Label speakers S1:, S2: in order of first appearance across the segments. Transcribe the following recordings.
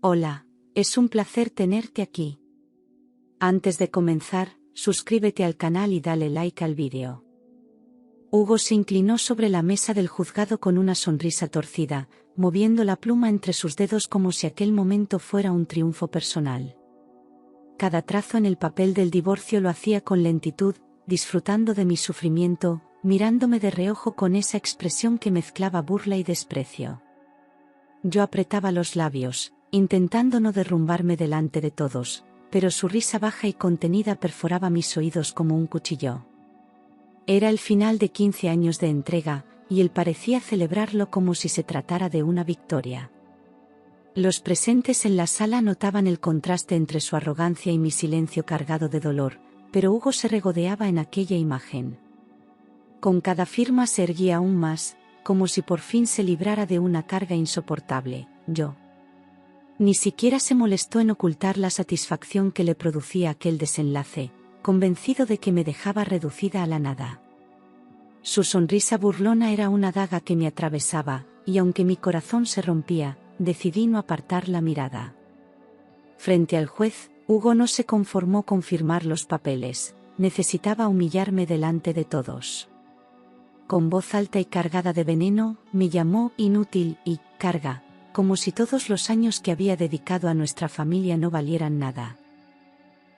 S1: Hola, es un placer tenerte aquí. Antes de comenzar, suscríbete al canal y dale like al vídeo. Hugo se inclinó sobre la mesa del juzgado con una sonrisa torcida, moviendo la pluma entre sus dedos como si aquel momento fuera un triunfo personal. Cada trazo en el papel del divorcio lo hacía con lentitud, disfrutando de mi sufrimiento, mirándome de reojo con esa expresión que mezclaba burla y desprecio. Yo apretaba los labios, intentando no derrumbarme delante de todos, pero su risa baja y contenida perforaba mis oídos como un cuchillo. Era el final de 15 años de entrega, y él parecía celebrarlo como si se tratara de una victoria. Los presentes en la sala notaban el contraste entre su arrogancia y mi silencio cargado de dolor, pero Hugo se regodeaba en aquella imagen. Con cada firma se erguía aún más, como si por fin se librara de una carga insoportable. Yo. Ni siquiera se molestó en ocultar la satisfacción que le producía aquel desenlace, convencido de que me dejaba reducida a la nada. Su sonrisa burlona era una daga que me atravesaba, y aunque mi corazón se rompía, decidí no apartar la mirada. Frente al juez, Hugo no se conformó con firmar los papeles, necesitaba humillarme delante de todos. Con voz alta y cargada de veneno, me llamó inútil y carga, como si todos los años que había dedicado a nuestra familia no valieran nada.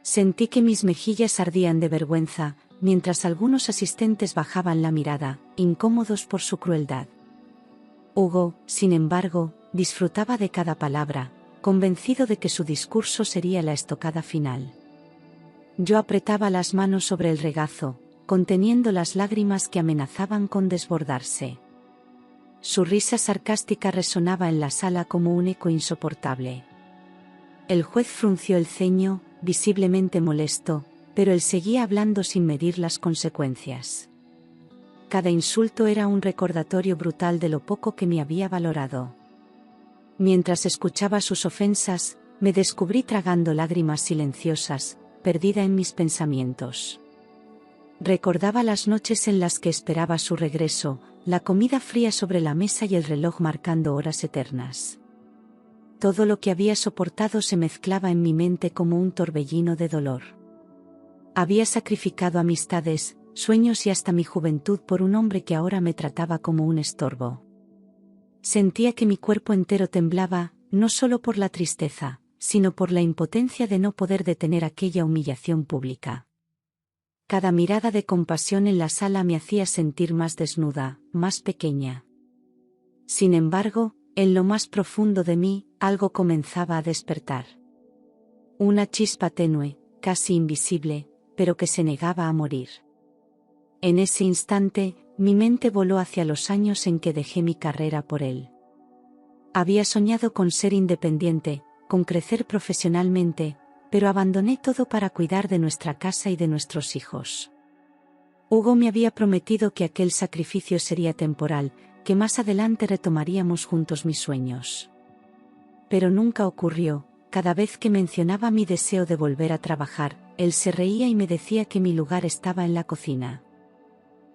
S1: Sentí que mis mejillas ardían de vergüenza, mientras algunos asistentes bajaban la mirada, incómodos por su crueldad. Hugo, sin embargo, disfrutaba de cada palabra, convencido de que su discurso sería la estocada final. Yo apretaba las manos sobre el regazo, conteniendo las lágrimas que amenazaban con desbordarse. Su risa sarcástica resonaba en la sala como un eco insoportable. El juez frunció el ceño, visiblemente molesto, pero él seguía hablando sin medir las consecuencias. Cada insulto era un recordatorio brutal de lo poco que me había valorado. Mientras escuchaba sus ofensas, me descubrí tragando lágrimas silenciosas, perdida en mis pensamientos. Recordaba las noches en las que esperaba su regreso, la comida fría sobre la mesa y el reloj marcando horas eternas. Todo lo que había soportado se mezclaba en mi mente como un torbellino de dolor. Había sacrificado amistades, sueños y hasta mi juventud por un hombre que ahora me trataba como un estorbo. Sentía que mi cuerpo entero temblaba, no solo por la tristeza, sino por la impotencia de no poder detener aquella humillación pública. Cada mirada de compasión en la sala me hacía sentir más desnuda, más pequeña. Sin embargo, en lo más profundo de mí, algo comenzaba a despertar. Una chispa tenue, casi invisible, pero que se negaba a morir. En ese instante, mi mente voló hacia los años en que dejé mi carrera por él. Había soñado con ser independiente, con crecer profesionalmente, pero abandoné todo para cuidar de nuestra casa y de nuestros hijos. Hugo me había prometido que aquel sacrificio sería temporal, que más adelante retomaríamos juntos mis sueños. Pero nunca ocurrió. Cada vez que mencionaba mi deseo de volver a trabajar, él se reía y me decía que mi lugar estaba en la cocina.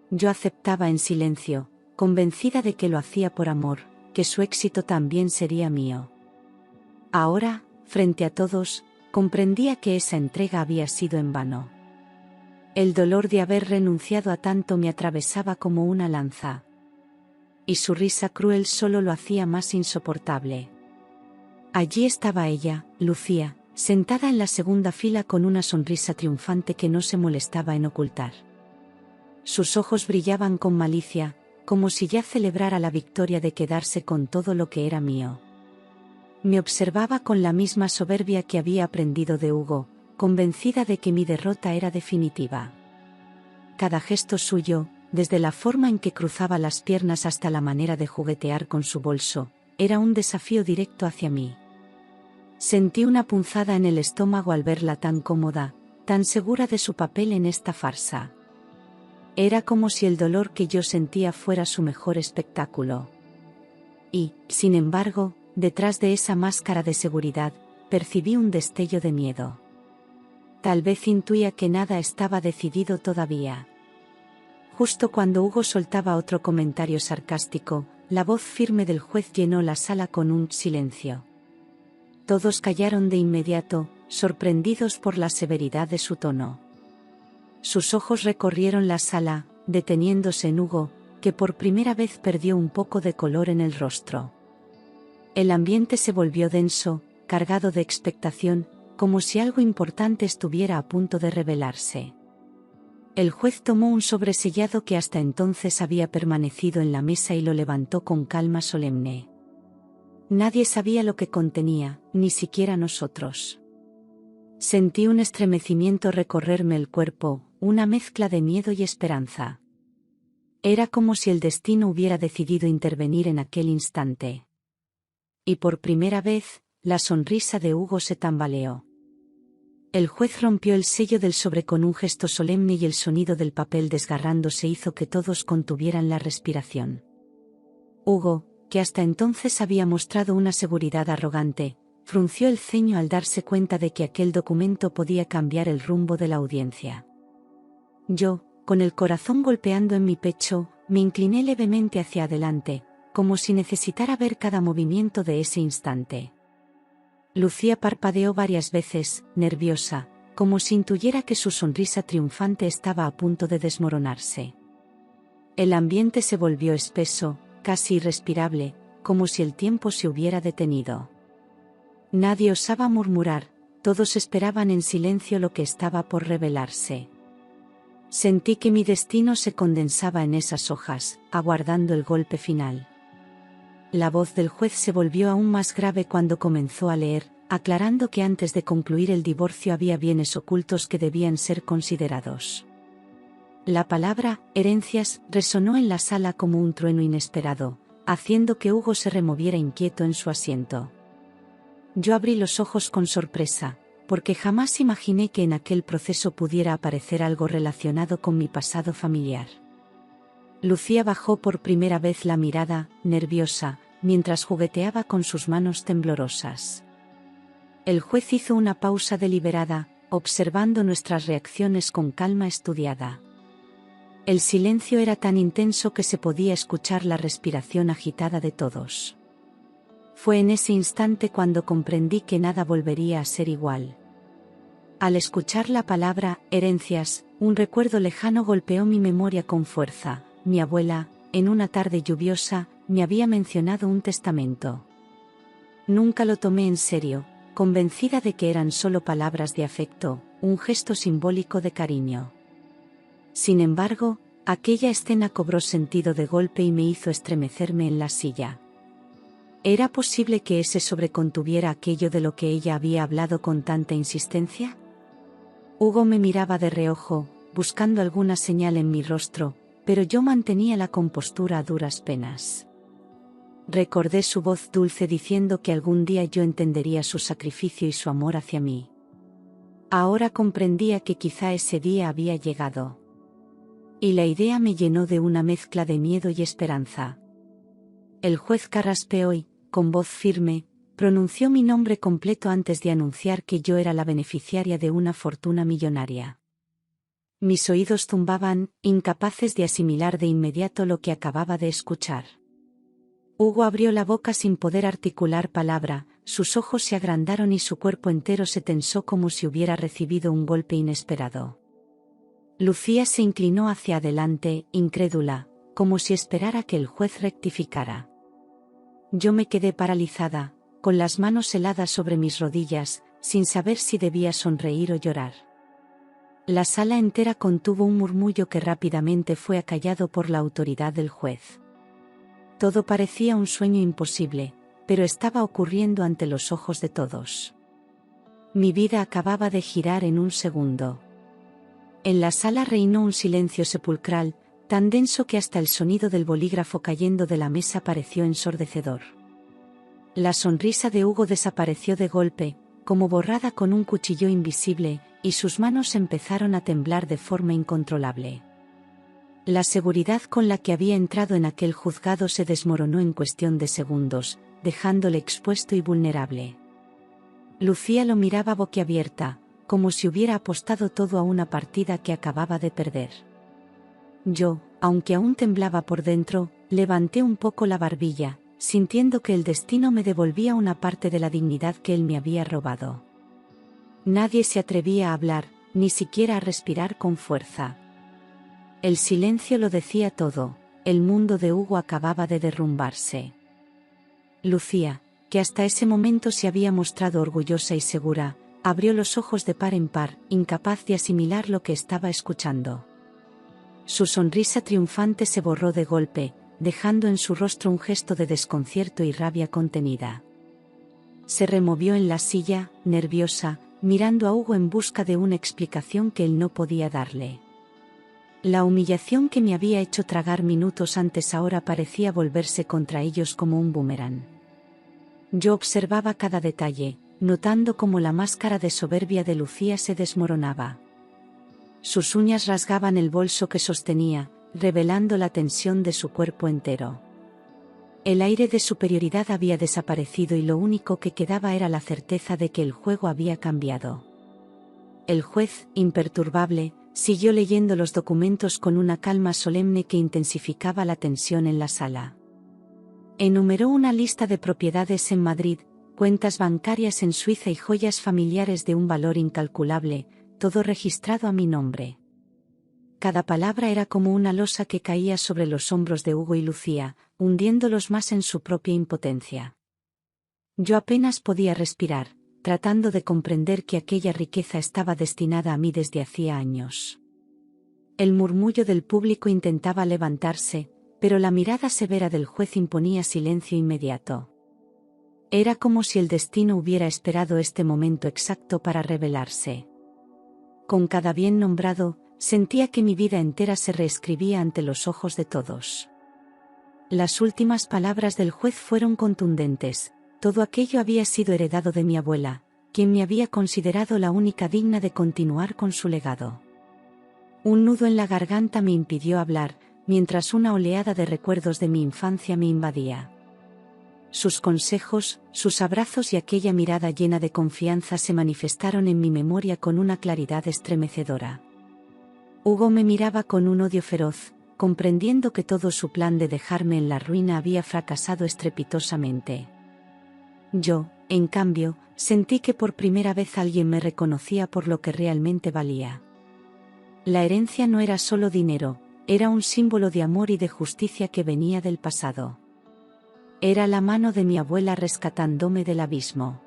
S1: Yo aceptaba en silencio, convencida de que lo hacía por amor, que su éxito también sería mío. Ahora, frente a todos, comprendía que esa entrega había sido en vano. El dolor de haber renunciado a tanto me atravesaba como una lanza. Y su risa cruel solo lo hacía más insoportable. Allí estaba ella, Lucía, sentada en la segunda fila con una sonrisa triunfante que no se molestaba en ocultar. Sus ojos brillaban con malicia, como si ya celebrara la victoria de quedarse con todo lo que era mío. Me observaba con la misma soberbia que había aprendido de Hugo, convencida de que mi derrota era definitiva. Cada gesto suyo, desde la forma en que cruzaba las piernas hasta la manera de juguetear con su bolso, era un desafío directo hacia mí. Sentí una punzada en el estómago al verla tan cómoda, tan segura de su papel en esta farsa. Era como si el dolor que yo sentía fuera su mejor espectáculo. Y, sin embargo, detrás de esa máscara de seguridad, percibí un destello de miedo. Tal vez intuía que nada estaba decidido todavía. Justo cuando Hugo soltaba otro comentario sarcástico, la voz firme del juez llenó la sala con un silencio. Todos callaron de inmediato, sorprendidos por la severidad de su tono. Sus ojos recorrieron la sala, deteniéndose en Hugo, que por primera vez perdió un poco de color en el rostro. El ambiente se volvió denso, cargado de expectación, como si algo importante estuviera a punto de revelarse. El juez tomó un sobresellado que hasta entonces había permanecido en la mesa y lo levantó con calma solemne. Nadie sabía lo que contenía, ni siquiera nosotros. Sentí un estremecimiento recorrerme el cuerpo, una mezcla de miedo y esperanza. Era como si el destino hubiera decidido intervenir en aquel instante. Y por primera vez, la sonrisa de Hugo se tambaleó. El juez rompió el sello del sobre con un gesto solemne y el sonido del papel desgarrándose hizo que todos contuvieran la respiración. Hugo, que hasta entonces había mostrado una seguridad arrogante, frunció el ceño al darse cuenta de que aquel documento podía cambiar el rumbo de la audiencia. Yo, con el corazón golpeando en mi pecho, me incliné levemente hacia adelante, como si necesitara ver cada movimiento de ese instante. Lucía parpadeó varias veces, nerviosa, como si intuyera que su sonrisa triunfante estaba a punto de desmoronarse. El ambiente se volvió espeso, casi irrespirable, como si el tiempo se hubiera detenido. Nadie osaba murmurar, todos esperaban en silencio lo que estaba por revelarse. Sentí que mi destino se condensaba en esas hojas, aguardando el golpe final. La voz del juez se volvió aún más grave cuando comenzó a leer, aclarando que antes de concluir el divorcio había bienes ocultos que debían ser considerados. La palabra herencias resonó en la sala como un trueno inesperado, haciendo que Hugo se removiera inquieto en su asiento. Yo abrí los ojos con sorpresa, porque jamás imaginé que en aquel proceso pudiera aparecer algo relacionado con mi pasado familiar. Lucía bajó por primera vez la mirada, nerviosa, mientras jugueteaba con sus manos temblorosas. El juez hizo una pausa deliberada, observando nuestras reacciones con calma estudiada. El silencio era tan intenso que se podía escuchar la respiración agitada de todos. Fue en ese instante cuando comprendí que nada volvería a ser igual. Al escuchar la palabra herencias, un recuerdo lejano golpeó mi memoria con fuerza. Mi abuela, en una tarde lluviosa, me había mencionado un testamento. Nunca lo tomé en serio, convencida de que eran solo palabras de afecto, un gesto simbólico de cariño. Sin embargo, aquella escena cobró sentido de golpe y me hizo estremecerme en la silla. ¿Era posible que ese sobre contuviera aquello de lo que ella había hablado con tanta insistencia? Hugo me miraba de reojo, buscando alguna señal en mi rostro, pero yo mantenía la compostura a duras penas. Recordé su voz dulce diciendo que algún día yo entendería su sacrificio y su amor hacia mí. Ahora comprendía que quizá ese día había llegado. Y la idea me llenó de una mezcla de miedo y esperanza. El juez carraspeó y, con voz firme, pronunció mi nombre completo antes de anunciar que yo era la beneficiaria de una fortuna millonaria. Mis oídos zumbaban, incapaces de asimilar de inmediato lo que acababa de escuchar. Hugo abrió la boca sin poder articular palabra, sus ojos se agrandaron y su cuerpo entero se tensó como si hubiera recibido un golpe inesperado. Lucía se inclinó hacia adelante, incrédula, como si esperara que el juez rectificara. Yo me quedé paralizada, con las manos heladas sobre mis rodillas, sin saber si debía sonreír o llorar. La sala entera contuvo un murmullo que rápidamente fue acallado por la autoridad del juez. Todo parecía un sueño imposible, pero estaba ocurriendo ante los ojos de todos. Mi vida acababa de girar en un segundo. En la sala reinó un silencio sepulcral, tan denso que hasta el sonido del bolígrafo cayendo de la mesa pareció ensordecedor. La sonrisa de Hugo desapareció de golpe, como borrada con un cuchillo invisible, y sus manos empezaron a temblar de forma incontrolable. La seguridad con la que había entrado en aquel juzgado se desmoronó en cuestión de segundos, dejándole expuesto y vulnerable. Lucía lo miraba boquiabierta, como si hubiera apostado todo a una partida que acababa de perder. Yo, aunque aún temblaba por dentro, levanté un poco la barbilla, sintiendo que el destino me devolvía una parte de la dignidad que él me había robado. Nadie se atrevía a hablar, ni siquiera a respirar con fuerza. El silencio lo decía todo, el mundo de Hugo acababa de derrumbarse. Lucía, que hasta ese momento se había mostrado orgullosa y segura, abrió los ojos de par en par, incapaz de asimilar lo que estaba escuchando. Su sonrisa triunfante se borró de golpe, dejando en su rostro un gesto de desconcierto y rabia contenida. Se removió en la silla, nerviosa, mirando a Hugo en busca de una explicación que él no podía darle. La humillación que me había hecho tragar minutos antes ahora parecía volverse contra ellos como un boomerang. Yo observaba cada detalle, notando cómo la máscara de soberbia de Lucía se desmoronaba. Sus uñas rasgaban el bolso que sostenía, revelando la tensión de su cuerpo entero. El aire de superioridad había desaparecido y lo único que quedaba era la certeza de que el juego había cambiado. El juez, imperturbable, siguió leyendo los documentos con una calma solemne que intensificaba la tensión en la sala. Enumeró una lista de propiedades en Madrid, cuentas bancarias en Suiza y joyas familiares de un valor incalculable, todo registrado a mi nombre. Cada palabra era como una losa que caía sobre los hombros de Hugo y Lucía, hundiéndolos más en su propia impotencia. Yo apenas podía respirar, tratando de comprender que aquella riqueza estaba destinada a mí desde hacía años. El murmullo del público intentaba levantarse, pero la mirada severa del juez imponía silencio inmediato. Era como si el destino hubiera esperado este momento exacto para revelarse. Con cada bien nombrado, sentía que mi vida entera se reescribía ante los ojos de todos. Las últimas palabras del juez fueron contundentes: todo aquello había sido heredado de mi abuela, quien me había considerado la única digna de continuar con su legado. Un nudo en la garganta me impidió hablar, mientras una oleada de recuerdos de mi infancia me invadía. Sus consejos, sus abrazos y aquella mirada llena de confianza se manifestaron en mi memoria con una claridad estremecedora. Hugo me miraba con un odio feroz, comprendiendo que todo su plan de dejarme en la ruina había fracasado estrepitosamente. Yo, en cambio, sentí que por primera vez alguien me reconocía por lo que realmente valía. La herencia no era solo dinero, era un símbolo de amor y de justicia que venía del pasado. Era la mano de mi abuela rescatándome del abismo.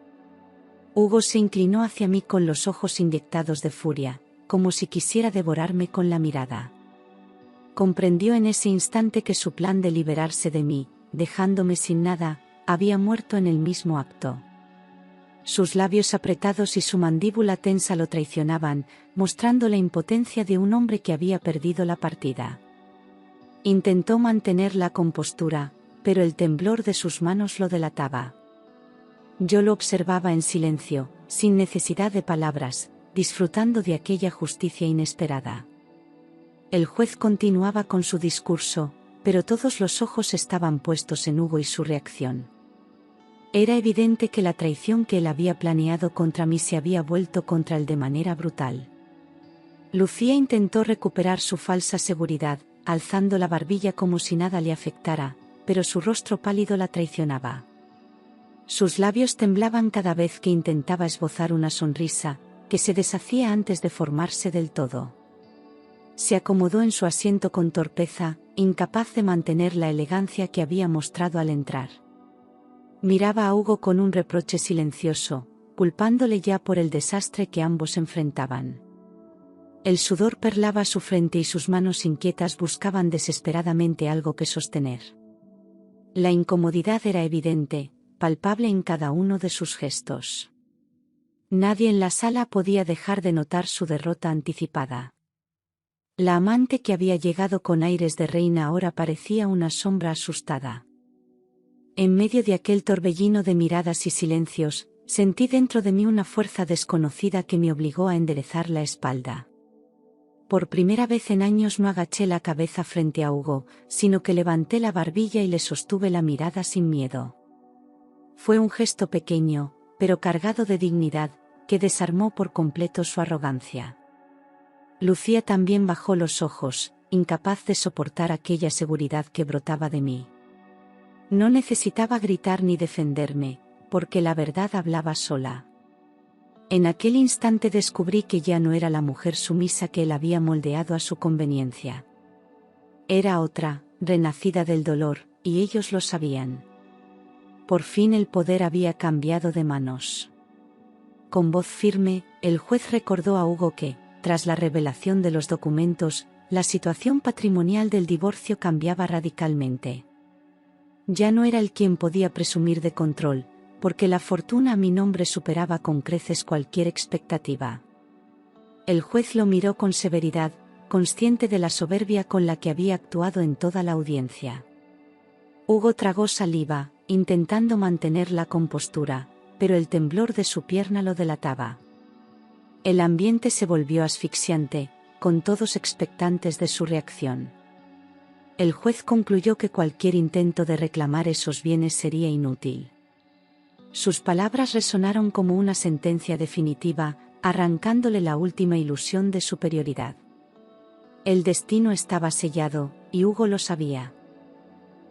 S1: Hugo se inclinó hacia mí con los ojos inyectados de furia, como si quisiera devorarme con la mirada. Comprendió en ese instante que su plan de liberarse de mí, dejándome sin nada, había muerto en el mismo acto. Sus labios apretados y su mandíbula tensa lo traicionaban, mostrando la impotencia de un hombre que había perdido la partida. Intentó mantener la compostura, pero el temblor de sus manos lo delataba. Yo lo observaba en silencio, sin necesidad de palabras, disfrutando de aquella justicia inesperada. El juez continuaba con su discurso, pero todos los ojos estaban puestos en Hugo y su reacción. Era evidente que la traición que él había planeado contra mí se había vuelto contra él de manera brutal. Lucía intentó recuperar su falsa seguridad, alzando la barbilla como si nada le afectara, pero su rostro pálido la traicionaba. Sus labios temblaban cada vez que intentaba esbozar una sonrisa, que se deshacía antes de formarse del todo. Se acomodó en su asiento con torpeza, incapaz de mantener la elegancia que había mostrado al entrar. Miraba a Hugo con un reproche silencioso, culpándole ya por el desastre que ambos enfrentaban. El sudor perlaba su frente y sus manos inquietas buscaban desesperadamente algo que sostener. La incomodidad era evidente, palpable en cada uno de sus gestos. Nadie en la sala podía dejar de notar su derrota anticipada. La amante que había llegado con aires de reina ahora parecía una sombra asustada. En medio de aquel torbellino de miradas y silencios, sentí dentro de mí una fuerza desconocida que me obligó a enderezar la espalda. Por primera vez en años no agaché la cabeza frente a Hugo, sino que levanté la barbilla y le sostuve la mirada sin miedo. Fue un gesto pequeño, pero cargado de dignidad, que desarmó por completo su arrogancia. Lucía también bajó los ojos, incapaz de soportar aquella seguridad que brotaba de mí. No necesitaba gritar ni defenderme, porque la verdad hablaba sola. En aquel instante descubrí que ya no era la mujer sumisa que él había moldeado a su conveniencia. Era otra, renacida del dolor, y ellos lo sabían. Por fin el poder había cambiado de manos. Con voz firme, el juez recordó a Hugo que, tras la revelación de los documentos, la situación patrimonial del divorcio cambiaba radicalmente. Ya no era él quien podía presumir de control, porque la fortuna a mi nombre superaba con creces cualquier expectativa. El juez lo miró con severidad, consciente de la soberbia con la que había actuado en toda la audiencia. Hugo tragó saliva, intentando mantener la compostura, pero el temblor de su pierna lo delataba. El ambiente se volvió asfixiante, con todos expectantes de su reacción. El juez concluyó que cualquier intento de reclamar esos bienes sería inútil. Sus palabras resonaron como una sentencia definitiva, arrancándole la última ilusión de superioridad. El destino estaba sellado, y Hugo lo sabía.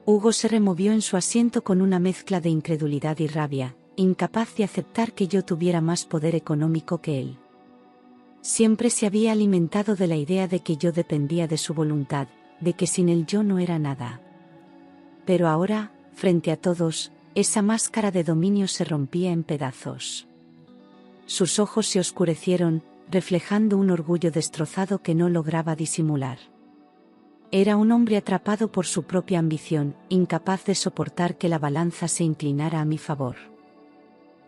S1: Hugo se removió en su asiento con una mezcla de incredulidad y rabia, incapaz de aceptar que yo tuviera más poder económico que él. Siempre se había alimentado de la idea de que yo dependía de su voluntad, de que sin él yo no era nada. Pero ahora, frente a todos, esa máscara de dominio se rompía en pedazos. Sus ojos se oscurecieron, reflejando un orgullo destrozado que no lograba disimular. Era un hombre atrapado por su propia ambición, incapaz de soportar que la balanza se inclinara a mi favor.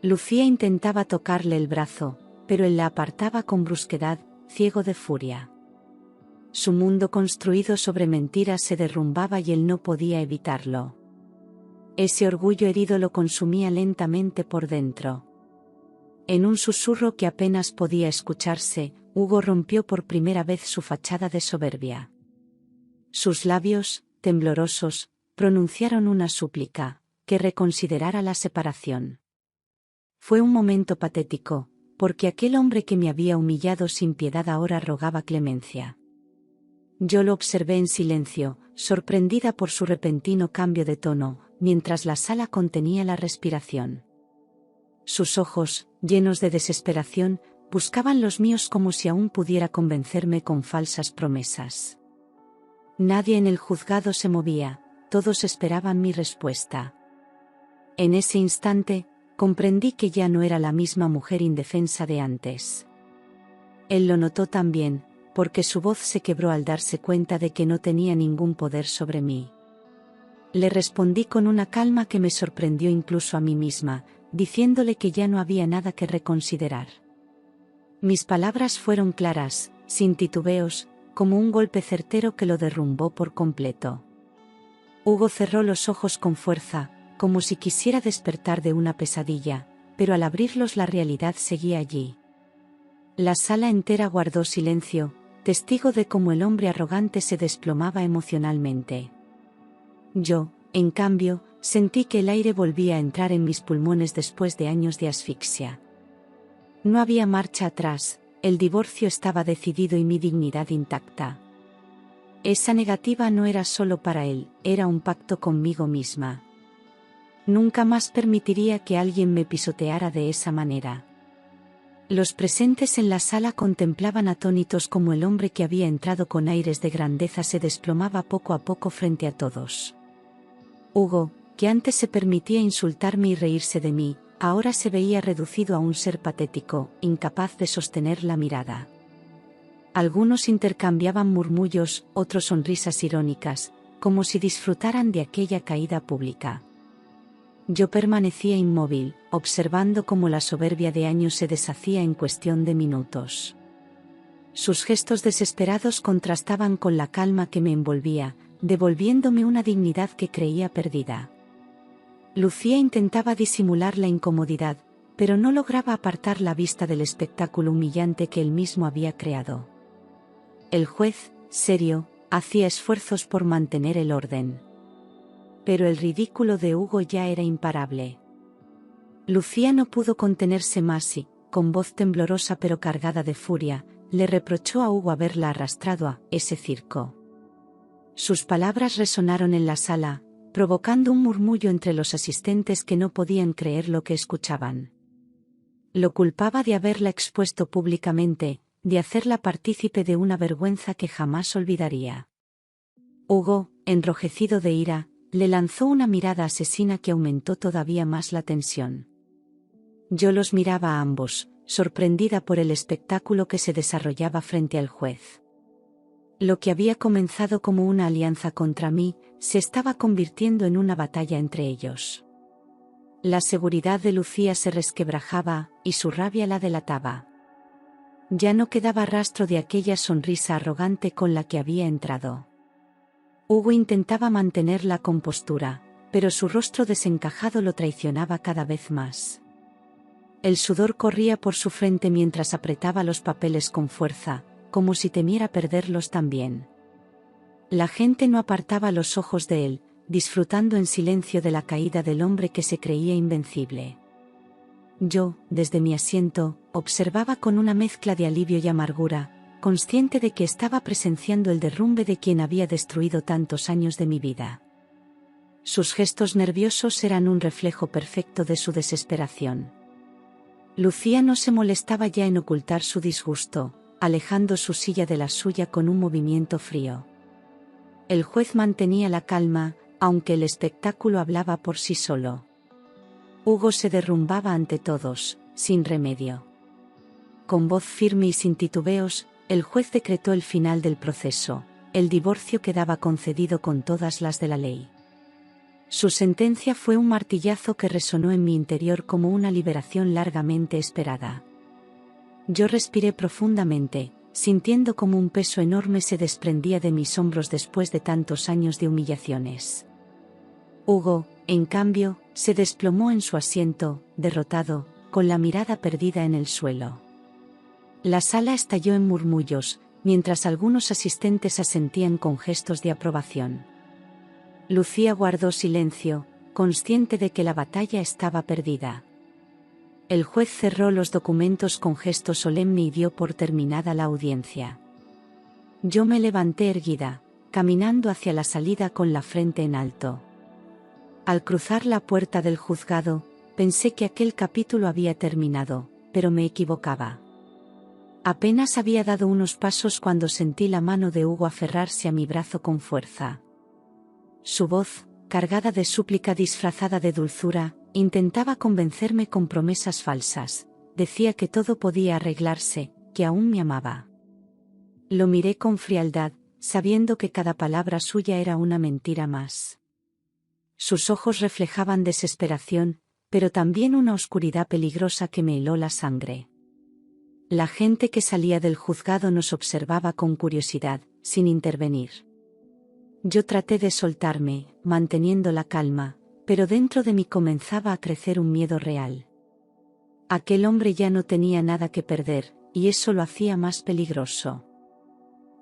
S1: Lucía intentaba tocarle el brazo, pero él la apartaba con brusquedad, ciego de furia. Su mundo construido sobre mentiras se derrumbaba y él no podía evitarlo. Ese orgullo herido lo consumía lentamente por dentro. En un susurro que apenas podía escucharse, Hugo rompió por primera vez su fachada de soberbia. Sus labios, temblorosos, pronunciaron una súplica, que reconsiderara la separación. Fue un momento patético, porque aquel hombre que me había humillado sin piedad ahora rogaba clemencia. Yo lo observé en silencio, sorprendida por su repentino cambio de tono, mientras la sala contenía la respiración. Sus ojos, llenos de desesperación, buscaban los míos como si aún pudiera convencerme con falsas promesas. Nadie en el juzgado se movía, todos esperaban mi respuesta. En ese instante, comprendí que ya no era la misma mujer indefensa de antes. Él lo notó también, porque su voz se quebró al darse cuenta de que no tenía ningún poder sobre mí. Le respondí con una calma que me sorprendió incluso a mí misma, diciéndole que ya no había nada que reconsiderar. Mis palabras fueron claras, sin titubeos, como un golpe certero que lo derrumbó por completo. Hugo cerró los ojos con fuerza, como si quisiera despertar de una pesadilla, pero al abrirlos la realidad seguía allí. La sala entera guardó silencio, testigo de cómo el hombre arrogante se desplomaba emocionalmente. Yo, en cambio, sentí que el aire volvía a entrar en mis pulmones después de años de asfixia. No había marcha atrás, el divorcio estaba decidido y mi dignidad intacta. Esa negativa no era solo para él, era un pacto conmigo misma. Nunca más permitiría que alguien me pisoteara de esa manera. Los presentes en la sala contemplaban atónitos como el hombre que había entrado con aires de grandeza se desplomaba poco a poco frente a todos. Hugo, que antes se permitía insultarme y reírse de mí, ahora se veía reducido a un ser patético, incapaz de sostener la mirada. Algunos intercambiaban murmullos, otros sonrisas irónicas, como si disfrutaran de aquella caída pública. Yo permanecía inmóvil, observando cómo la soberbia de años se deshacía en cuestión de minutos. Sus gestos desesperados contrastaban con la calma que me envolvía, devolviéndome una dignidad que creía perdida. Lucía intentaba disimular la incomodidad, pero no lograba apartar la vista del espectáculo humillante que él mismo había creado. El juez, serio, hacía esfuerzos por mantener el orden. Pero el ridículo de Hugo ya era imparable. Lucía no pudo contenerse más y, con voz temblorosa pero cargada de furia, le reprochó a Hugo haberla arrastrado a ese circo. Sus palabras resonaron en la sala, provocando un murmullo entre los asistentes que no podían creer lo que escuchaban. Lo culpaba de haberla expuesto públicamente, de hacerla partícipe de una vergüenza que jamás olvidaría. Hugo, enrojecido de ira, le lanzó una mirada asesina que aumentó todavía más la tensión. Yo los miraba a ambos, sorprendida por el espectáculo que se desarrollaba frente al juez. Lo que había comenzado como una alianza contra mí, se estaba convirtiendo en una batalla entre ellos. La seguridad de Lucía se resquebrajaba, y su rabia la delataba. Ya no quedaba rastro de aquella sonrisa arrogante con la que había entrado. Hugo intentaba mantener la compostura, pero su rostro desencajado lo traicionaba cada vez más. El sudor corría por su frente mientras apretaba los papeles con fuerza, como si temiera perderlos también. La gente no apartaba los ojos de él, disfrutando en silencio de la caída del hombre que se creía invencible. Yo, desde mi asiento, observaba con una mezcla de alivio y amargura, consciente de que estaba presenciando el derrumbe de quien había destruido tantos años de mi vida. Sus gestos nerviosos eran un reflejo perfecto de su desesperación. Lucía no se molestaba ya en ocultar su disgusto, alejando su silla de la suya con un movimiento frío. El juez mantenía la calma, aunque el espectáculo hablaba por sí solo. Hugo se derrumbaba ante todos, sin remedio. Con voz firme y sin titubeos, el juez decretó el final del proceso. El divorcio quedaba concedido con todas las de la ley. Su sentencia fue un martillazo que resonó en mi interior como una liberación largamente esperada. Yo respiré profundamente, sintiendo como un peso enorme se desprendía de mis hombros después de tantos años de humillaciones. Hugo, en cambio, se desplomó en su asiento, derrotado, con la mirada perdida en el suelo. La sala estalló en murmullos, mientras algunos asistentes asentían con gestos de aprobación. Lucía guardó silencio, consciente de que la batalla estaba perdida. El juez cerró los documentos con gesto solemne y dio por terminada la audiencia. Yo me levanté erguida, caminando hacia la salida con la frente en alto. Al cruzar la puerta del juzgado, pensé que aquel capítulo había terminado, pero me equivocaba. Apenas había dado unos pasos cuando sentí la mano de Hugo aferrarse a mi brazo con fuerza. Su voz, cargada de súplica disfrazada de dulzura, intentaba convencerme con promesas falsas. Decía que todo podía arreglarse, que aún me amaba. Lo miré con frialdad, sabiendo que cada palabra suya era una mentira más. Sus ojos reflejaban desesperación, pero también una oscuridad peligrosa que me heló la sangre. La gente que salía del juzgado nos observaba con curiosidad, sin intervenir. Yo traté de soltarme, manteniendo la calma, pero dentro de mí comenzaba a crecer un miedo real. Aquel hombre ya no tenía nada que perder, y eso lo hacía más peligroso.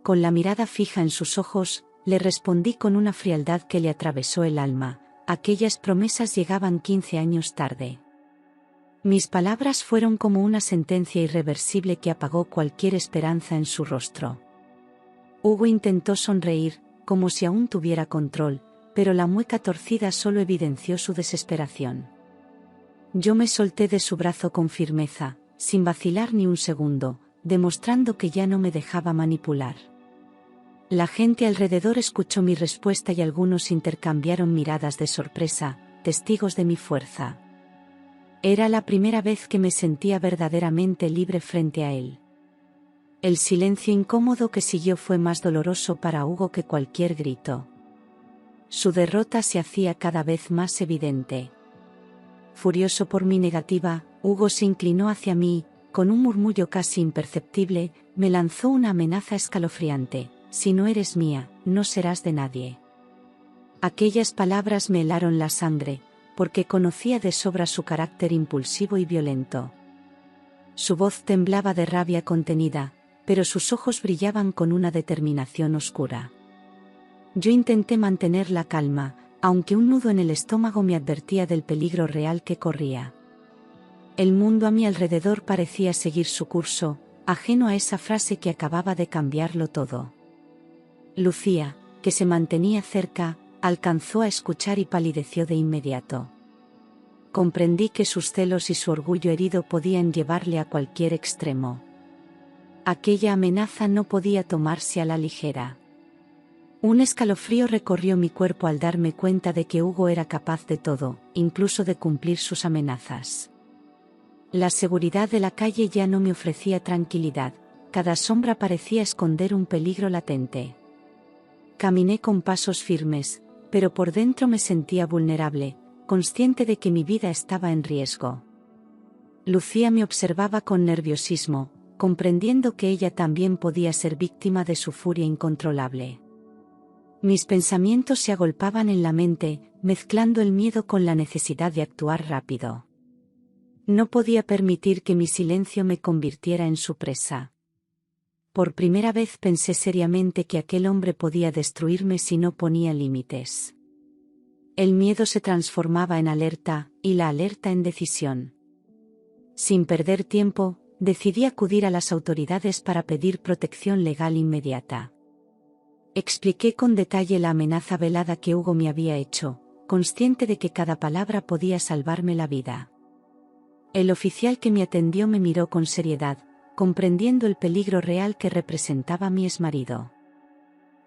S1: Con la mirada fija en sus ojos, le respondí con una frialdad que le atravesó el alma. Aquellas promesas llegaban 15 años tarde. Mis palabras fueron como una sentencia irreversible que apagó cualquier esperanza en su rostro. Hugo intentó sonreír, como si aún tuviera control, pero la mueca torcida solo evidenció su desesperación. Yo me solté de su brazo con firmeza, sin vacilar ni un segundo, demostrando que ya no me dejaba manipular. La gente alrededor escuchó mi respuesta y algunos intercambiaron miradas de sorpresa, testigos de mi fuerza. Era la primera vez que me sentía verdaderamente libre frente a él. El silencio incómodo que siguió fue más doloroso para Hugo que cualquier grito. Su derrota se hacía cada vez más evidente. Furioso por mi negativa, Hugo se inclinó hacia mí, con un murmullo casi imperceptible, me lanzó una amenaza escalofriante: si no eres mía, no serás de nadie. Aquellas palabras me helaron la sangre, porque conocía de sobra su carácter impulsivo y violento. Su voz temblaba de rabia contenida, pero sus ojos brillaban con una determinación oscura. Yo intenté mantener la calma, aunque un nudo en el estómago me advertía del peligro real que corría. El mundo a mi alrededor parecía seguir su curso, ajeno a esa frase que acababa de cambiarlo todo. Lucía, que se mantenía cerca, Alcanzó a escuchar y palideció de inmediato. Comprendí que sus celos y su orgullo herido podían llevarle a cualquier extremo. Aquella amenaza no podía tomarse a la ligera. Un escalofrío recorrió mi cuerpo al darme cuenta de que Hugo era capaz de todo, incluso de cumplir sus amenazas. La seguridad de la calle ya no me ofrecía tranquilidad, cada sombra parecía esconder un peligro latente. Caminé con pasos firmes, pero por dentro me sentía vulnerable, consciente de que mi vida estaba en riesgo. Lucía me observaba con nerviosismo, comprendiendo que ella también podía ser víctima de su furia incontrolable. Mis pensamientos se agolpaban en la mente, mezclando el miedo con la necesidad de actuar rápido. No podía permitir que mi silencio me convirtiera en su presa. Por primera vez pensé seriamente que aquel hombre podía destruirme si no ponía límites. El miedo se transformaba en alerta, y la alerta en decisión. Sin perder tiempo, decidí acudir a las autoridades para pedir protección legal inmediata. Expliqué con detalle la amenaza velada que Hugo me había hecho, consciente de que cada palabra podía salvarme la vida. El oficial que me atendió me miró con seriedad, comprendiendo el peligro real que representaba mi exmarido.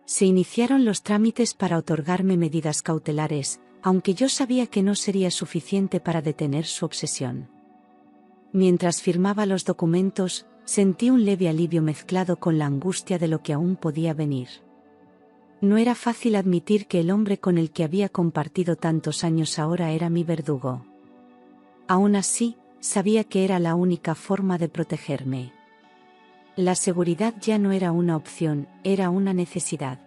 S1: Se iniciaron los trámites para otorgarme medidas cautelares, aunque yo sabía que no sería suficiente para detener su obsesión. Mientras firmaba los documentos, sentí un leve alivio mezclado con la angustia de lo que aún podía venir. No era fácil admitir que el hombre con el que había compartido tantos años ahora era mi verdugo. Aún así, sabía que era la única forma de protegerme. La seguridad ya no era una opción, era una necesidad.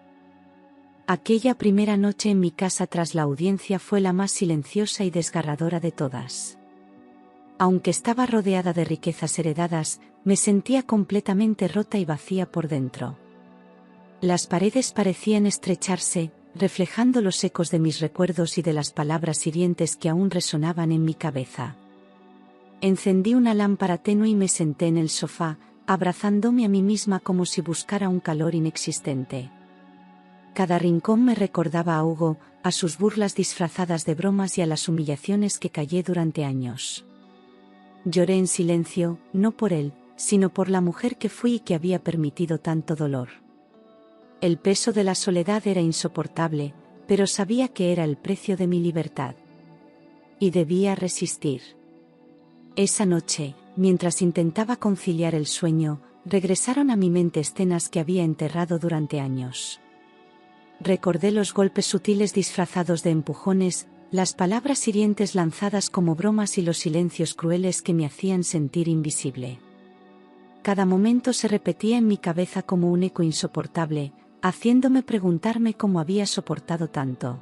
S1: Aquella primera noche en mi casa tras la audiencia fue la más silenciosa y desgarradora de todas. Aunque estaba rodeada de riquezas heredadas, me sentía completamente rota y vacía por dentro. Las paredes parecían estrecharse, reflejando los ecos de mis recuerdos y de las palabras hirientes que aún resonaban en mi cabeza. Encendí una lámpara tenue y me senté en el sofá, abrazándome a mí misma como si buscara un calor inexistente. Cada rincón me recordaba a Hugo, a sus burlas disfrazadas de bromas y a las humillaciones que callé durante años. Lloré en silencio, no por él, sino por la mujer que fui y que había permitido tanto dolor. El peso de la soledad era insoportable, pero sabía que era el precio de mi libertad. Y debía resistir. Esa noche, mientras intentaba conciliar el sueño, regresaron a mi mente escenas que había enterrado durante años. Recordé los golpes sutiles disfrazados de empujones, las palabras hirientes lanzadas como bromas y los silencios crueles que me hacían sentir invisible. Cada momento se repetía en mi cabeza como un eco insoportable, haciéndome preguntarme cómo había soportado tanto.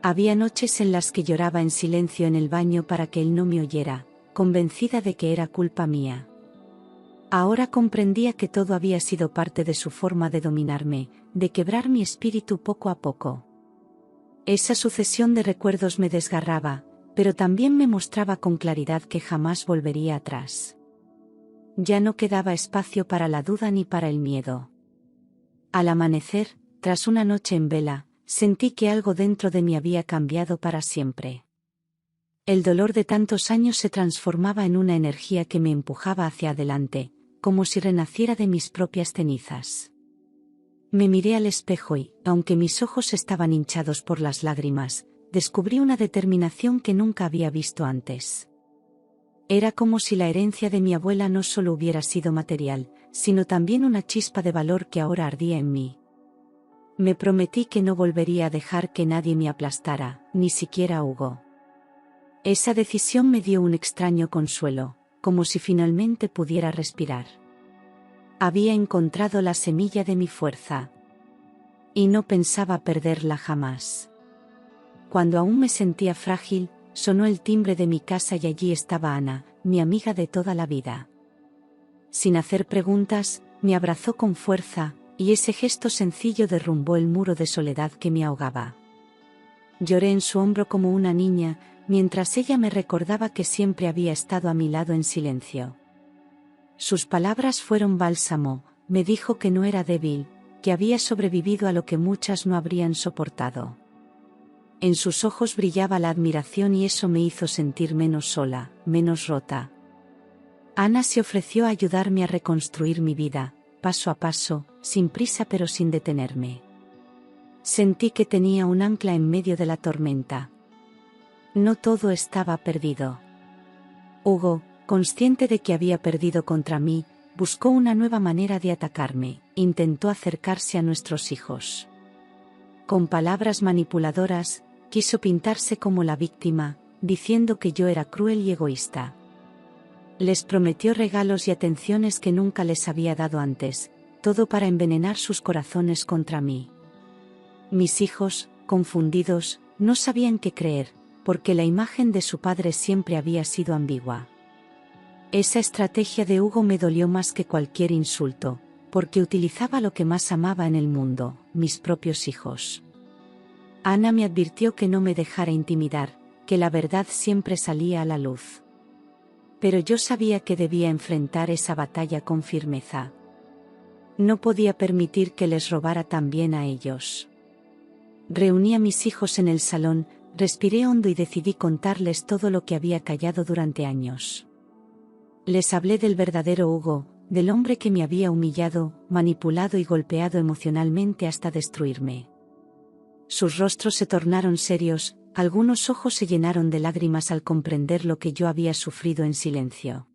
S1: Había noches en las que lloraba en silencio en el baño para que él no me oyera, convencida de que era culpa mía. Ahora comprendía que todo había sido parte de su forma de dominarme, de quebrar mi espíritu poco a poco. Esa sucesión de recuerdos me desgarraba, pero también me mostraba con claridad que jamás volvería atrás. Ya no quedaba espacio para la duda ni para el miedo. Al amanecer, tras una noche en vela, sentí que algo dentro de mí había cambiado para siempre. El dolor de tantos años se transformaba en una energía que me empujaba hacia adelante, como si renaciera de mis propias cenizas. Me miré al espejo y, aunque mis ojos estaban hinchados por las lágrimas, descubrí una determinación que nunca había visto antes. Era como si la herencia de mi abuela no solo hubiera sido material, sino también una chispa de valor que ahora ardía en mí. Me prometí que no volvería a dejar que nadie me aplastara, ni siquiera Hugo. Esa decisión me dio un extraño consuelo, como si finalmente pudiera respirar. Había encontrado la semilla de mi fuerza. Y no pensaba perderla jamás. Cuando aún me sentía frágil, sonó el timbre de mi casa y allí estaba Ana, mi amiga de toda la vida. Sin hacer preguntas, me abrazó con fuerza, y ese gesto sencillo derrumbó el muro de soledad que me ahogaba. Lloré en su hombro como una niña, mientras ella me recordaba que siempre había estado a mi lado en silencio. Sus palabras fueron bálsamo, me dijo que no era débil, que había sobrevivido a lo que muchas no habrían soportado. En sus ojos brillaba la admiración y eso me hizo sentir menos sola, menos rota. Ana se ofreció a ayudarme a reconstruir mi vida, paso a paso, sin prisa pero sin detenerme. Sentí que tenía un ancla en medio de la tormenta. No todo estaba perdido. Hugo, consciente de que había perdido contra mí, buscó una nueva manera de atacarme, intentó acercarse a nuestros hijos. Con palabras manipuladoras, quiso pintarse como la víctima, diciendo que yo era cruel y egoísta. Les prometió regalos y atenciones que nunca les había dado antes, todo para envenenar sus corazones contra mí. Mis hijos, confundidos, no sabían qué creer, porque la imagen de su padre siempre había sido ambigua. Esa estrategia de Hugo me dolió más que cualquier insulto, porque utilizaba lo que más amaba en el mundo, mis propios hijos. Ana me advirtió que no me dejara intimidar, que la verdad siempre salía a la luz. Pero yo sabía que debía enfrentar esa batalla con firmeza. No podía permitir que les robara también a ellos. Reuní a mis hijos en el salón, respiré hondo y decidí contarles todo lo que había callado durante años. Les hablé del verdadero Hugo, del hombre que me había humillado, manipulado y golpeado emocionalmente hasta destruirme. Sus rostros se tornaron serios, algunos ojos se llenaron de lágrimas al comprender lo que yo había sufrido en silencio.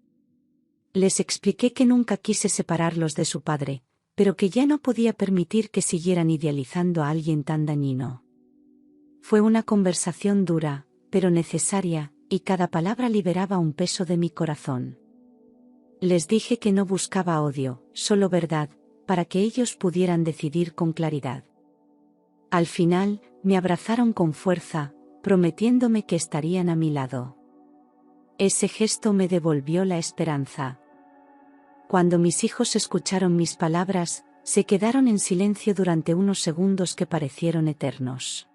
S1: Les expliqué que nunca quise separarlos de su padre, pero que ya no podía permitir que siguieran idealizando a alguien tan dañino. Fue una conversación dura, pero necesaria, y cada palabra liberaba un peso de mi corazón. Les dije que no buscaba odio, solo verdad, para que ellos pudieran decidir con claridad. Al final, me abrazaron con fuerza, prometiéndome que estarían a mi lado. Ese gesto me devolvió la esperanza. Cuando mis hijos escucharon mis palabras, se quedaron en silencio durante unos segundos que parecieron eternos.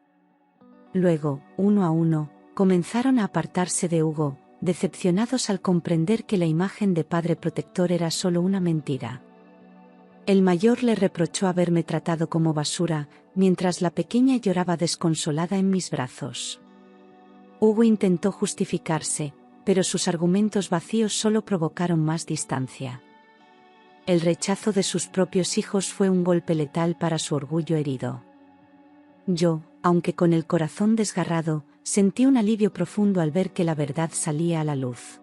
S1: Luego, uno a uno, comenzaron a apartarse de Hugo, decepcionados al comprender que la imagen de padre protector era solo una mentira. El mayor le reprochó haberme tratado como basura, mientras la pequeña lloraba desconsolada en mis brazos. Hugo intentó justificarse, pero sus argumentos vacíos solo provocaron más distancia. El rechazo de sus propios hijos fue un golpe letal para su orgullo herido. Yo, aunque con el corazón desgarrado, sentí un alivio profundo al ver que la verdad salía a la luz.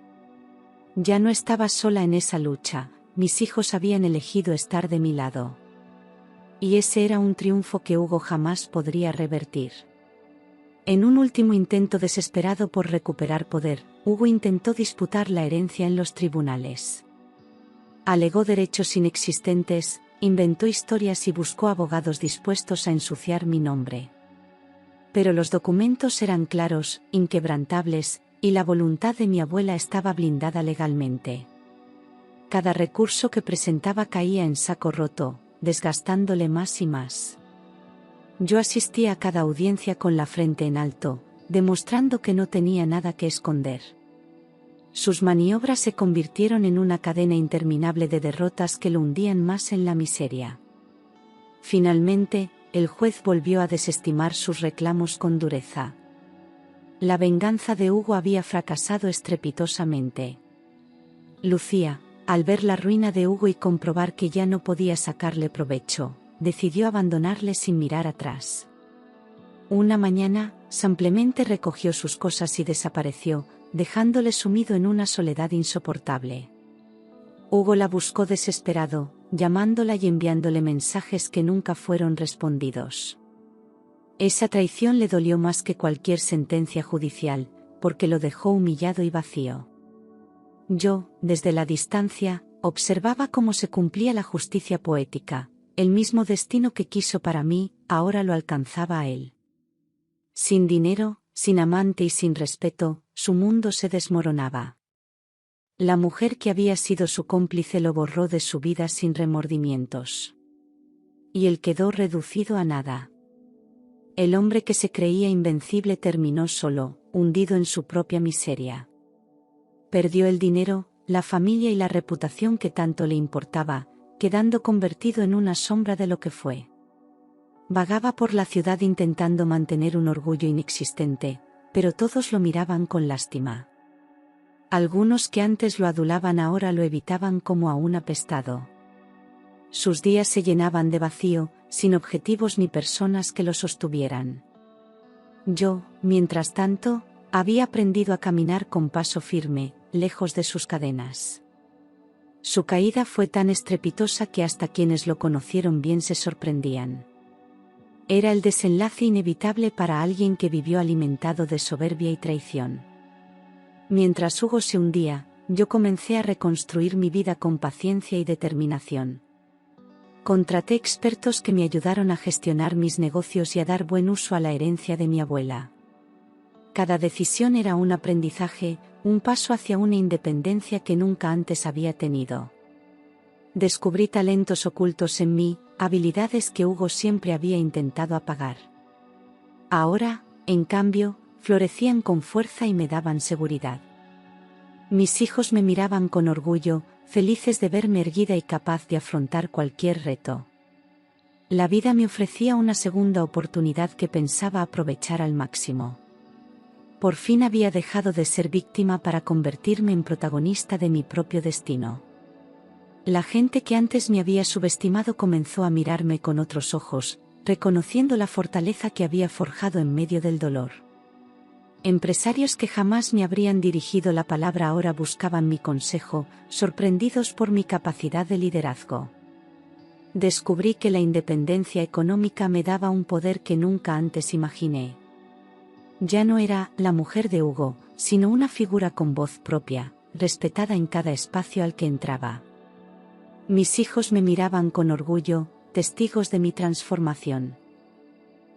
S1: Ya no estaba sola en esa lucha, mis hijos habían elegido estar de mi lado. Y ese era un triunfo que Hugo jamás podría revertir. En un último intento desesperado por recuperar poder, Hugo intentó disputar la herencia en los tribunales. Alegó derechos inexistentes, inventó historias y buscó abogados dispuestos a ensuciar mi nombre. Pero los documentos eran claros, inquebrantables, y la voluntad de mi abuela estaba blindada legalmente. Cada recurso que presentaba caía en saco roto, desgastándole más y más. Yo asistía a cada audiencia con la frente en alto, demostrando que no tenía nada que esconder. Sus maniobras se convirtieron en una cadena interminable de derrotas que lo hundían más en la miseria. Finalmente, el juez volvió a desestimar sus reclamos con dureza. La venganza de Hugo había fracasado estrepitosamente. Lucía, al ver la ruina de Hugo y comprobar que ya no podía sacarle provecho, decidió abandonarle sin mirar atrás. Una mañana, simplemente recogió sus cosas y desapareció, dejándole sumido en una soledad insoportable. Hugo la buscó desesperado, llamándola y enviándole mensajes que nunca fueron respondidos. Esa traición le dolió más que cualquier sentencia judicial, porque lo dejó humillado y vacío. Yo, desde la distancia, observaba cómo se cumplía la justicia poética, el mismo destino que quiso para mí, ahora lo alcanzaba a él. Sin dinero, sin amante y sin respeto, su mundo se desmoronaba. La mujer que había sido su cómplice lo borró de su vida sin remordimientos. Y él quedó reducido a nada. El hombre que se creía invencible terminó solo, hundido en su propia miseria. Perdió el dinero, la familia y la reputación que tanto le importaba, quedando convertido en una sombra de lo que fue. Vagaba por la ciudad intentando mantener un orgullo inexistente, pero todos lo miraban con lástima. Algunos que antes lo adulaban ahora lo evitaban como a un apestado. Sus días se llenaban de vacío, sin objetivos ni personas que lo sostuvieran. Yo, mientras tanto, había aprendido a caminar con paso firme, lejos de sus cadenas. Su caída fue tan estrepitosa que hasta quienes lo conocieron bien se sorprendían. Era el desenlace inevitable para alguien que vivió alimentado de soberbia y traición. Mientras Hugo se hundía, yo comencé a reconstruir mi vida con paciencia y determinación. Contraté expertos que me ayudaron a gestionar mis negocios y a dar buen uso a la herencia de mi abuela. Cada decisión era un aprendizaje, un paso hacia una independencia que nunca antes había tenido. Descubrí talentos ocultos en mí, habilidades que Hugo siempre había intentado apagar. Ahora, en cambio, florecían con fuerza y me daban seguridad. Mis hijos me miraban con orgullo, felices de verme erguida y capaz de afrontar cualquier reto. La vida me ofrecía una segunda oportunidad que pensaba aprovechar al máximo. Por fin había dejado de ser víctima para convertirme en protagonista de mi propio destino. La gente que antes me había subestimado comenzó a mirarme con otros ojos, reconociendo la fortaleza que había forjado en medio del dolor. Empresarios que jamás me habrían dirigido la palabra ahora buscaban mi consejo, sorprendidos por mi capacidad de liderazgo. Descubrí que la independencia económica me daba un poder que nunca antes imaginé. Ya no era la mujer de Hugo, sino una figura con voz propia, respetada en cada espacio al que entraba. Mis hijos me miraban con orgullo, testigos de mi transformación.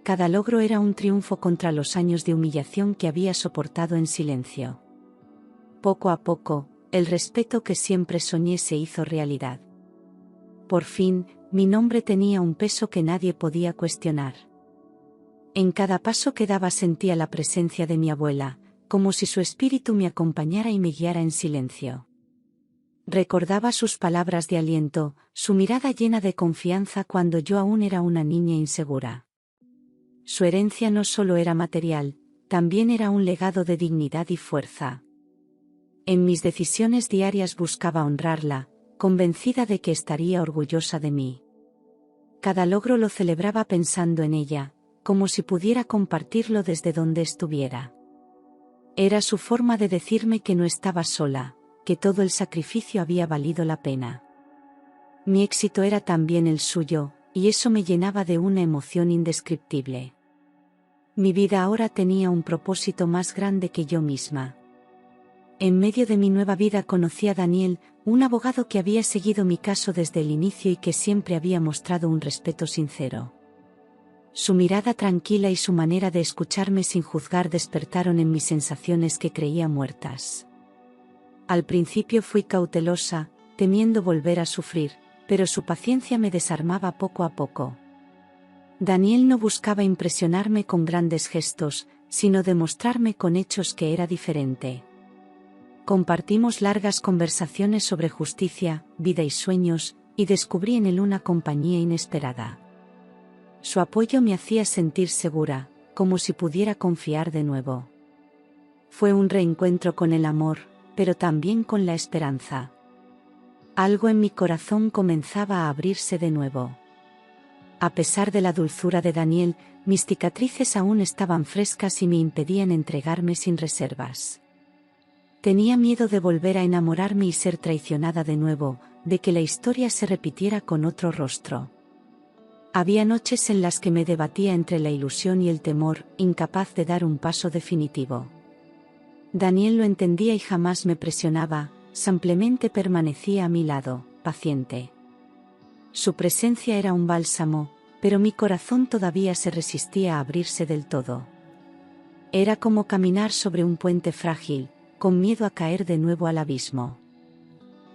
S1: Cada logro era un triunfo contra los años de humillación que había soportado en silencio. Poco a poco, el respeto que siempre soñé se hizo realidad. Por fin, mi nombre tenía un peso que nadie podía cuestionar. En cada paso que daba sentía la presencia de mi abuela, como si su espíritu me acompañara y me guiara en silencio. Recordaba sus palabras de aliento, su mirada llena de confianza cuando yo aún era una niña insegura. Su herencia no solo era material, también era un legado de dignidad y fuerza. En mis decisiones diarias buscaba honrarla, convencida de que estaría orgullosa de mí. Cada logro lo celebraba pensando en ella, como si pudiera compartirlo desde donde estuviera. Era su forma de decirme que no estaba sola, que todo el sacrificio había valido la pena. Mi éxito era también el suyo, y eso me llenaba de una emoción indescriptible. Mi vida ahora tenía un propósito más grande que yo misma. En medio de mi nueva vida conocí a Daniel, un abogado que había seguido mi caso desde el inicio y que siempre había mostrado un respeto sincero. Su mirada tranquila y su manera de escucharme sin juzgar despertaron en mis sensaciones que creía muertas. Al principio fui cautelosa, temiendo volver a sufrir, pero su paciencia me desarmaba poco a poco. Daniel no buscaba impresionarme con grandes gestos, sino demostrarme con hechos que era diferente. Compartimos largas conversaciones sobre justicia, vida y sueños, y descubrí en él una compañía inesperada. Su apoyo me hacía sentir segura, como si pudiera confiar de nuevo. Fue un reencuentro con el amor, pero también con la esperanza. Algo en mi corazón comenzaba a abrirse de nuevo. A pesar de la dulzura de Daniel, mis cicatrices aún estaban frescas y me impedían entregarme sin reservas. Tenía miedo de volver a enamorarme y ser traicionada de nuevo, de que la historia se repitiera con otro rostro. Había noches en las que me debatía entre la ilusión y el temor, incapaz de dar un paso definitivo. Daniel lo entendía y jamás me presionaba, simplemente permanecía a mi lado, paciente. Su presencia era un bálsamo, pero mi corazón todavía se resistía a abrirse del todo. Era como caminar sobre un puente frágil, con miedo a caer de nuevo al abismo.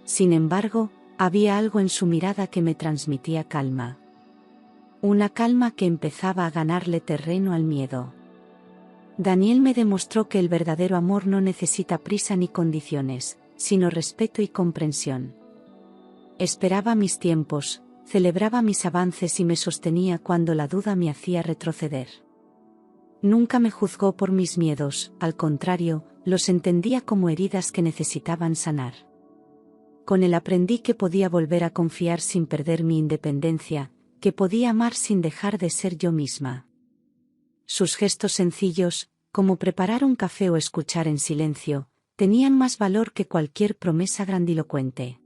S1: Sin embargo, había algo en su mirada que me transmitía calma. Una calma que empezaba a ganarle terreno al miedo. Daniel me demostró que el verdadero amor no necesita prisa ni condiciones, sino respeto y comprensión. Esperaba mis tiempos, celebraba mis avances y me sostenía cuando la duda me hacía retroceder. Nunca me juzgó por mis miedos, al contrario, los entendía como heridas que necesitaban sanar. Con él aprendí que podía volver a confiar sin perder mi independencia, que podía amar sin dejar de ser yo misma. Sus gestos sencillos, como preparar un café o escuchar en silencio, tenían más valor que cualquier promesa grandilocuente.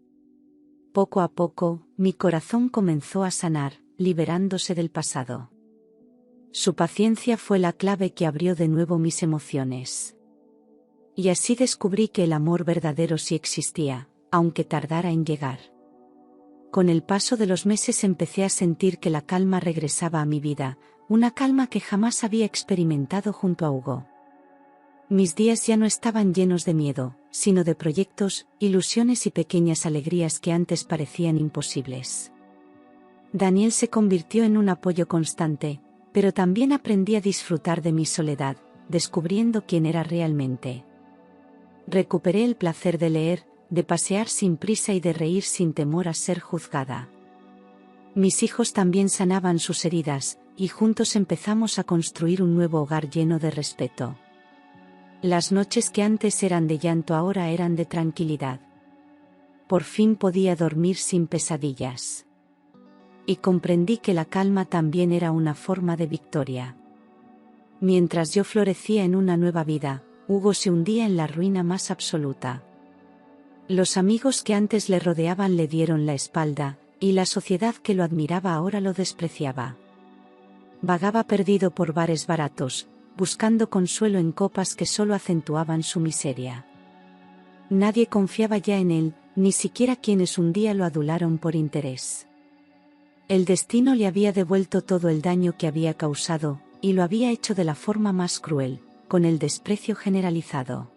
S1: Poco a poco, mi corazón comenzó a sanar, liberándose del pasado. Su paciencia fue la clave que abrió de nuevo mis emociones. Y así descubrí que el amor verdadero sí existía, aunque tardara en llegar. Con el paso de los meses empecé a sentir que la calma regresaba a mi vida, una calma que jamás había experimentado junto a Hugo. Mis días ya no estaban llenos de miedo, sino de proyectos, ilusiones y pequeñas alegrías que antes parecían imposibles. Daniel se convirtió en un apoyo constante, pero también aprendí a disfrutar de mi soledad, descubriendo quién era realmente. Recuperé el placer de leer, de pasear sin prisa y de reír sin temor a ser juzgada. Mis hijos también sanaban sus heridas, y juntos empezamos a construir un nuevo hogar lleno de respeto. Las noches que antes eran de llanto ahora eran de tranquilidad. Por fin podía dormir sin pesadillas. Y comprendí que la calma también era una forma de victoria. Mientras yo florecía en una nueva vida, Hugo se hundía en la ruina más absoluta. Los amigos que antes le rodeaban le dieron la espalda, y la sociedad que lo admiraba ahora lo despreciaba. Vagaba perdido por bares baratos, buscando consuelo en copas que solo acentuaban su miseria. Nadie confiaba ya en él, ni siquiera quienes un día lo adularon por interés. El destino le había devuelto todo el daño que había causado, y lo había hecho de la forma más cruel, con el desprecio generalizado.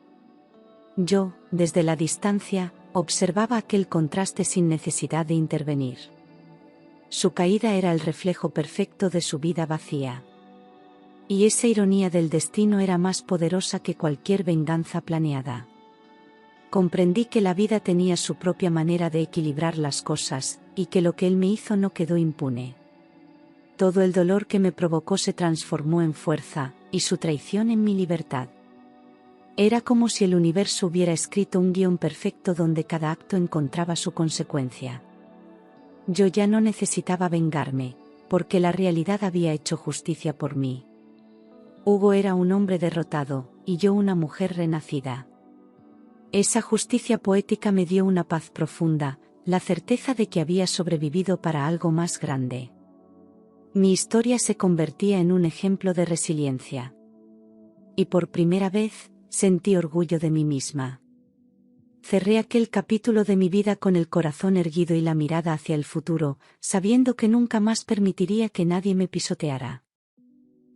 S1: Yo, desde la distancia, observaba aquel contraste sin necesidad de intervenir. Su caída era el reflejo perfecto de su vida vacía. Y esa ironía del destino era más poderosa que cualquier venganza planeada. Comprendí que la vida tenía su propia manera de equilibrar las cosas, y que lo que él me hizo no quedó impune. Todo el dolor que me provocó se transformó en fuerza, y su traición en mi libertad. Era como si el universo hubiera escrito un guión perfecto donde cada acto encontraba su consecuencia. Yo ya no necesitaba vengarme, porque la realidad había hecho justicia por mí. Hugo era un hombre derrotado, y yo una mujer renacida. Esa justicia poética me dio una paz profunda, la certeza de que había sobrevivido para algo más grande. Mi historia se convertía en un ejemplo de resiliencia. Y por primera vez, sentí orgullo de mí misma. Cerré aquel capítulo de mi vida con el corazón erguido y la mirada hacia el futuro, sabiendo que nunca más permitiría que nadie me pisoteara.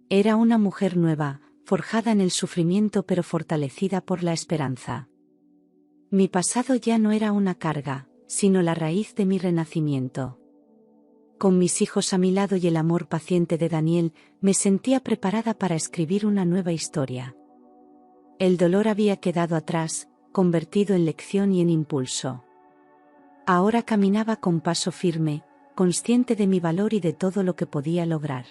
S1: Era una mujer nueva, forjada en el sufrimiento pero fortalecida por la esperanza. Mi pasado ya no era una carga, sino la raíz de mi renacimiento. Con mis hijos a mi lado y el amor paciente de Daniel, me sentía preparada para escribir una nueva historia. El dolor había quedado atrás, convertido en lección y en impulso. Ahora caminaba con paso firme, consciente de mi valor y de todo lo que podía lograr.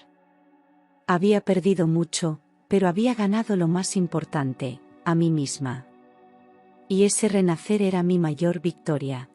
S1: Había perdido mucho, pero había ganado lo más importante, a mí misma. Y ese renacer era mi mayor victoria.